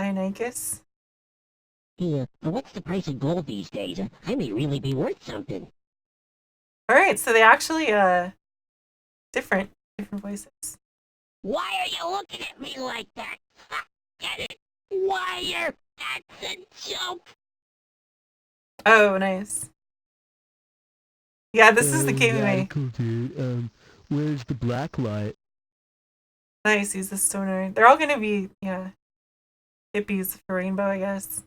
Deinonychus. Yeah, but what's the price of gold these days? I may really be worth something. All right, so they actually different voices. Why are you looking at me like that? Get it? Wire! That's a joke! Oh, nice. Yeah, this is the game we made. Radical, dude. Where's the black light? Nice, he's a stoner. They're all gonna be, yeah, hippies for rainbow, I guess.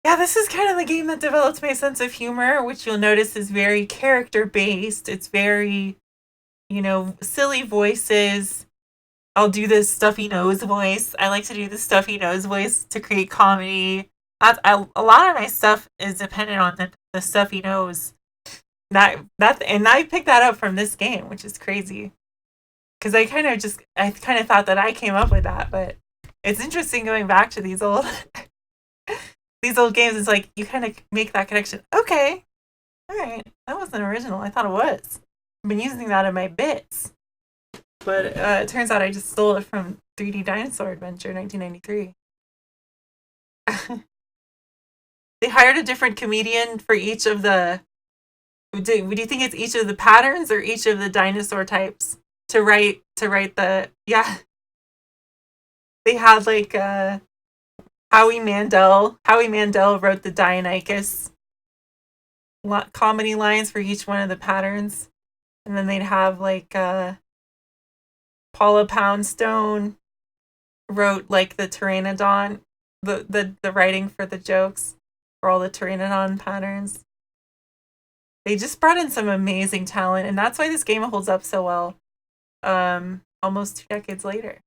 Yeah, this is kind of the game that developed my sense of humor, which you'll notice is very character based. It's very, silly voices. I'll do this stuffy nose voice. I like to do the stuffy nose voice to create comedy. A lot of my stuff is dependent on the stuffy nose. And I picked that up from this game, which is crazy. Because I kind of thought that I came up with that, but it's interesting going back to these old these old games. It's like you kind of make that connection. Okay, all right, that wasn't original. I thought it was. I've been using that in my bits, but it turns out I just stole it from 3D Dinosaur Adventure 1993. They hired a different comedian for each of the. Do you think it's each of the patterns or each of the dinosaur types to write the yeah? They had like Howie Mandel. Howie Mandel wrote the Deinonychus comedy lines for each one of the patterns, and then they'd have like Paula Poundstone wrote like the Pteranodon, the writing for the jokes for all the Pteranodon patterns. They just brought in some amazing talent, and that's why this game holds up so well. Almost 2 decades later.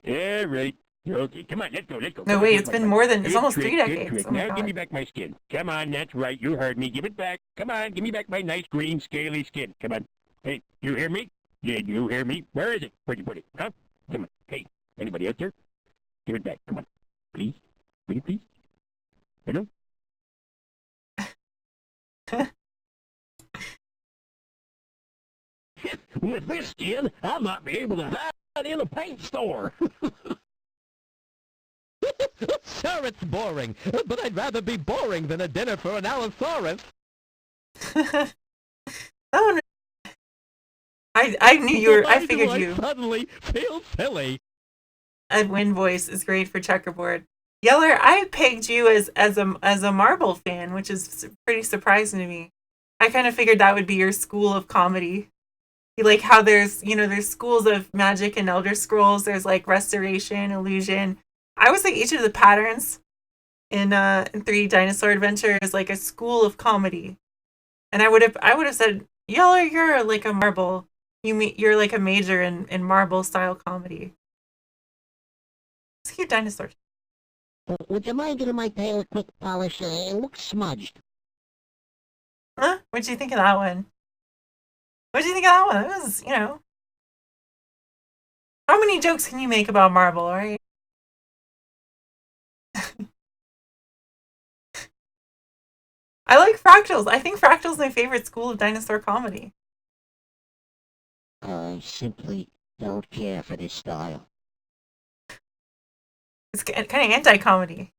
Yeah, right. Okay, come on, let's go. No, wait, it's been more than, it's almost 3 decades. Oh my now God. give me back my skin. Come on, that's right, you heard me. Give it back. Come on, give me back my nice green scaly skin. Come on. Hey, you hear me? Did you hear me? Where is it? Where'd you put it? Huh? Come on. Hey, anybody out there? Give it back. Come on. Please? Will you please? Hello? With this skin, I might be able to hide in a paint store. Sure, it's boring, but I'd rather be boring than a dinner for an Allosaurus. Oh no. I knew you were, I figured I you. suddenly feel silly. Edwin voice is great for checkerboard. Yeller, I pegged you as a Marvel fan, which is pretty surprising to me. I kind of figured that would be your school of comedy. You like how there's schools of magic and Elder Scrolls. There's like restoration, illusion. I would say each of the patterns in 3D Dinosaur Adventure is like a school of comedy. And I would have said, Yeller, you're like a Marvel. You're like a major in Marvel style comedy. It's a cute dinosaur. Would you mind giving my tail a quick polish? It looks smudged. Huh? What'd you think of that one? What'd you think of that one? It was, how many jokes can you make about Marvel, right? I like Fractals. I think Fractals is my favorite school of dinosaur comedy. I simply don't care for this style. It's kind of anti-comedy.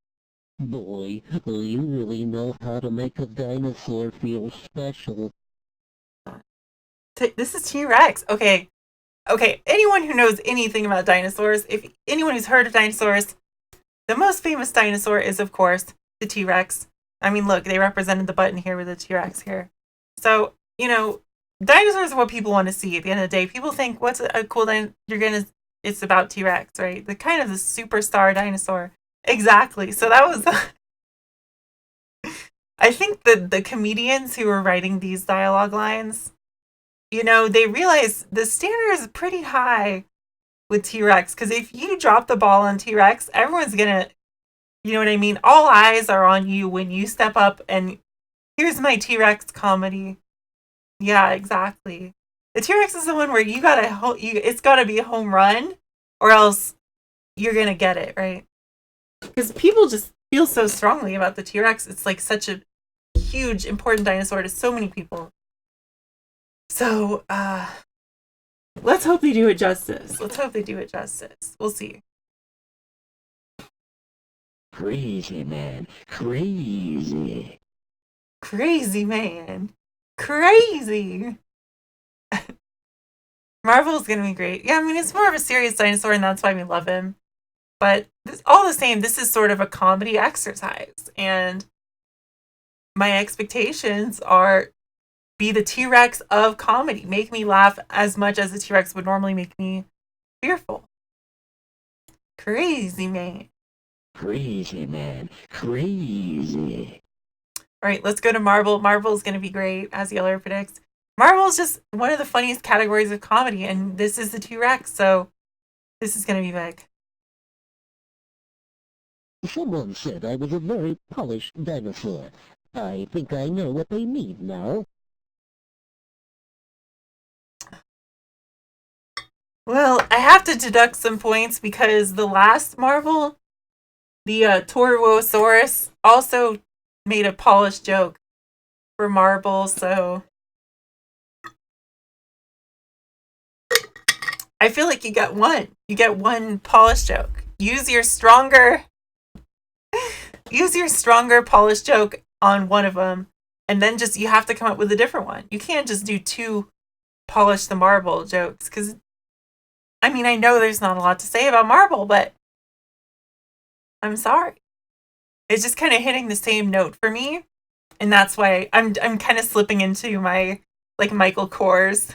Boy, you really know how to make a dinosaur feel special. This is T-Rex. Okay. Anyone who knows anything about dinosaurs, if anyone who's heard of dinosaurs, the most famous dinosaur is, of course, the T-Rex. I mean, look, they represented the button here with the T-Rex here. So, dinosaurs are what people want to see at the end of the day. People think, what's a cool dinosaur? It's about T-Rex, right? The kind of the superstar dinosaur. Exactly. So that was... I think the comedians who were writing these dialogue lines, they realize the standard is pretty high with T-Rex. Because if you drop the ball on T-Rex, everyone's going to... You know what I mean? All eyes are on you when you step up and here's my T-Rex comedy. Yeah, exactly. The T-Rex is the one where it's gotta be a home run or else you're gonna get it, right? Because people just feel so strongly about the T-Rex. It's like such a huge, important dinosaur to so many people. So, let's hope they do it justice. We'll see. Crazy, man. Crazy. Crazy man. Crazy. Marvel's gonna be great. Yeah, I mean, it's more of a serious dinosaur, and that's why we love him. But all the same, this is sort of a comedy exercise. And my expectations are be the T-Rex of comedy. Make me laugh as much as the T-Rex would normally make me fearful. Crazy man. Crazy, man. Crazy. All right, let's go to Marvel. Marvel is going to be great, as Yeller predicts. Marvel is just one of the funniest categories of comedy, and this is the T-Rex, so this is going to be big. Someone said I was a very polished dinosaur. I think I know what they mean now. Well, I have to deduct some points because the last Marvel, the Torosaurus, also made a polished joke for Marvel, so I feel like you got one. You get one polished joke. Use your stronger polished joke on one of them, and then you have to come up with a different one. You can't just do two polish the marble jokes, because I mean, I know there's not a lot to say about Marvel, but I'm sorry. It's just kind of hitting the same note for me, and that's why I'm kind of slipping into my like Michael Kors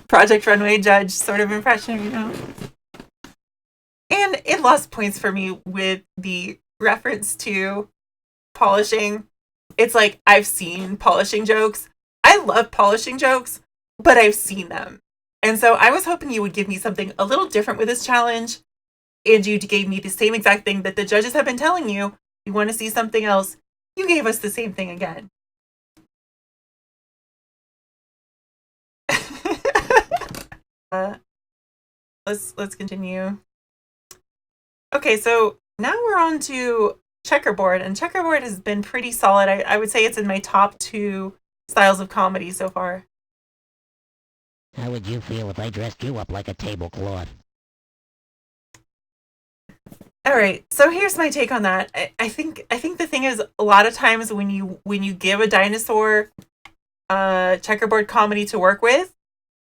Project Runway Judge sort of impression, you know. And it lost points for me with the reference to polishing. It's like I've seen polishing jokes. I love polishing jokes, but I've seen them. And so I was hoping you would give me something a little different with this challenge. And you gave me the same exact thing that the judges have been telling you. You want to see something else? You gave us the same thing again. Let's continue. Okay, so now we're on to checkerboard, and checkerboard has been pretty solid. I would say it's in my top 2 styles of comedy so far. How would you feel if I dressed you up like a tablecloth? All right, so here's my take on that. I think the thing is, a lot of times when you give a dinosaur checkerboard comedy to work with,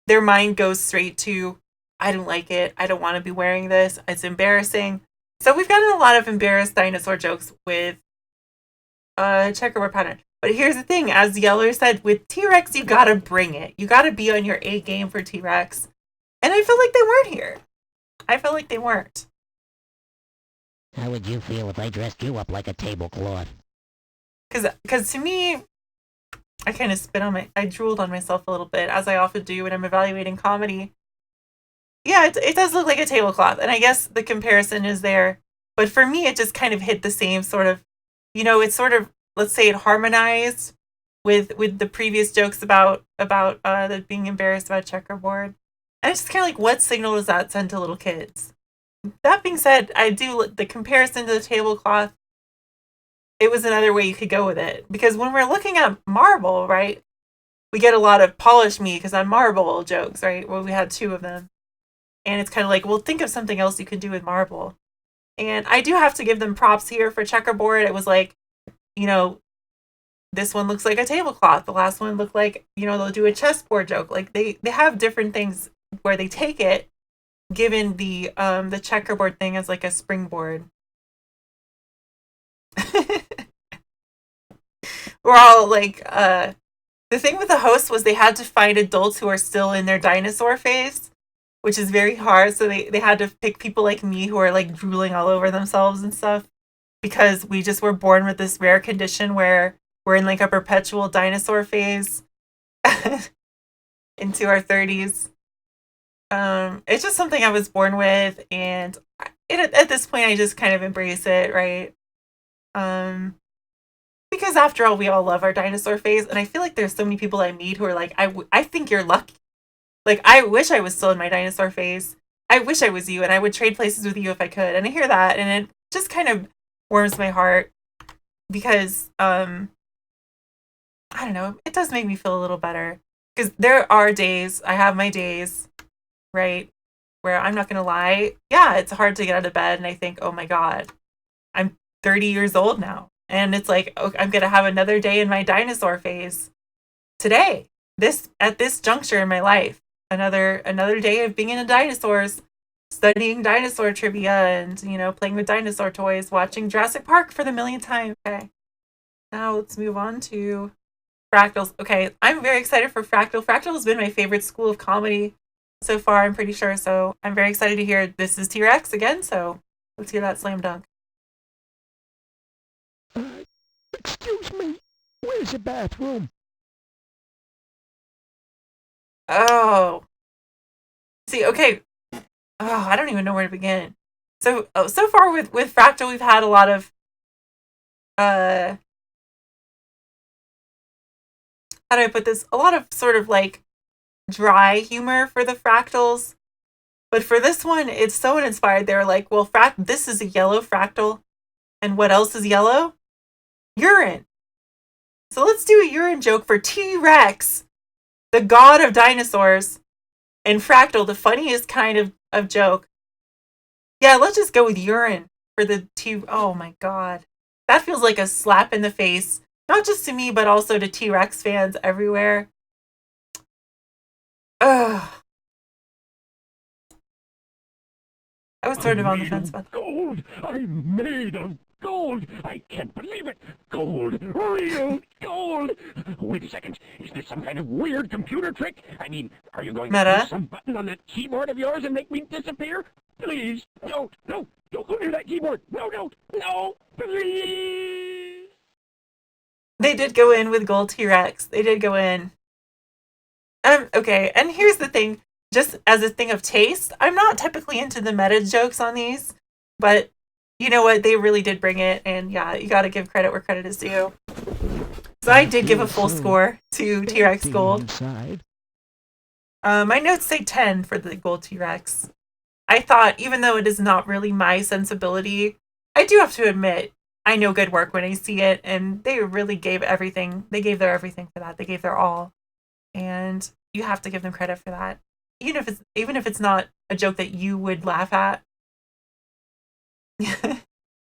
their mind goes straight to, I don't like it. I don't want to be wearing this. It's embarrassing. So we've gotten a lot of embarrassed dinosaur jokes with checkerboard pattern. But here's the thing, as Yeller said, with T-Rex, you gotta bring it. You gotta be on your A game for T-Rex. And I feel like they weren't here. I feel like they weren't. How would you feel if I dressed you up like a tablecloth? Because to me, I kind of I drooled on myself a little bit, as I often do when I'm evaluating comedy. Yeah, it does look like a tablecloth, and I guess the comparison is there. But for me, it just kind of hit the same sort of, it's sort of, let's say it harmonized with the previous jokes about the being embarrassed about checkerboard. And it's just kind of like, what signal does that send to little kids? That being said, I do the comparison to the tablecloth. It was another way you could go with it, because when we're looking at Marvel, right, we get a lot of polish me because I'm Marvel jokes, right? Well, we had 2 of them, and it's kind of like, well, think of something else you could do with Marvel. And I do have to give them props here for checkerboard. It was like, this one looks like a tablecloth. The last one looked like, they'll do a chessboard joke. Like they have different things where they take it, given the checkerboard thing as like a springboard. We're all like, the thing with the host was they had to find adults who are still in their dinosaur phase, which is very hard. So they had to pick people like me who are like drooling all over themselves and stuff, because we just were born with this rare condition where we're in like a perpetual dinosaur phase into our 30s. It's just something I was born with, and at this point I just kind of embrace it, right? Because after all, we all love our dinosaur phase, and I feel like there's so many people I meet who are like, I think you're lucky. Like, I wish I was still in my dinosaur phase. I wish I was you, and I would trade places with you if I could. And I hear that, and it just kind of warms my heart, because, I don't know, it does make me feel a little better. Because there are days, I have my days, right, where I'm not going to lie, yeah, it's hard to get out of bed, and I think, oh my God, I'm 30 years old now. And it's like, okay, I'm going to have another day in my dinosaur phase today. At this juncture in my life. Another day of being into dinosaurs, studying dinosaur trivia and, playing with dinosaur toys, watching Jurassic Park for the millionth time. Okay. Now let's move on to Fractals. Okay, I'm very excited for Fractal. Fractal has been my favorite school of comedy so far, I'm pretty sure. So I'm very excited to hear this is T-Rex again. So let's hear that slam dunk. Excuse me, where's the bathroom? Oh. See, okay. Oh, I don't even know where to begin. So far with Fractal, we've had a lot of how do I put this? A lot of sort of like dry humor for the Fractals. But for this one, it's so uninspired. They're like, well, this is a yellow fractal. And what else is yellow? Urine. So let's do a urine joke for T-Rex, the god of dinosaurs, and Fractal, the funniest kind of joke. Yeah, let's just go with urine for the T. Oh my god. That feels like a slap in the face, not just to me, but also to T-Rex fans everywhere. Ugh. I was sort of on the fence about that. Gold! I'm made of gold! I can't believe it! Gold! Real gold! Wait a second. Is this some kind of weird computer trick? I mean, are you going to Meta? push some button on that keyboard of yours and make me disappear? Please, don't go near that keyboard! No, please! They did go in with Gold T-Rex. They did go in. Okay, and here's the thing. Just as a thing of taste, I'm not typically into the meta jokes on these, but you know what? They really did bring it, and yeah, you gotta give credit where credit is due. So I did give a full score to T-Rex Gold. My notes say 10 for the Gold T-Rex. I thought, even though it is not really my sensibility, I do have to admit, I know good work when I see it, and they really gave everything. They gave their everything for that. They gave their all. And you have to give them credit for that. Even if it's not a joke that you would laugh at.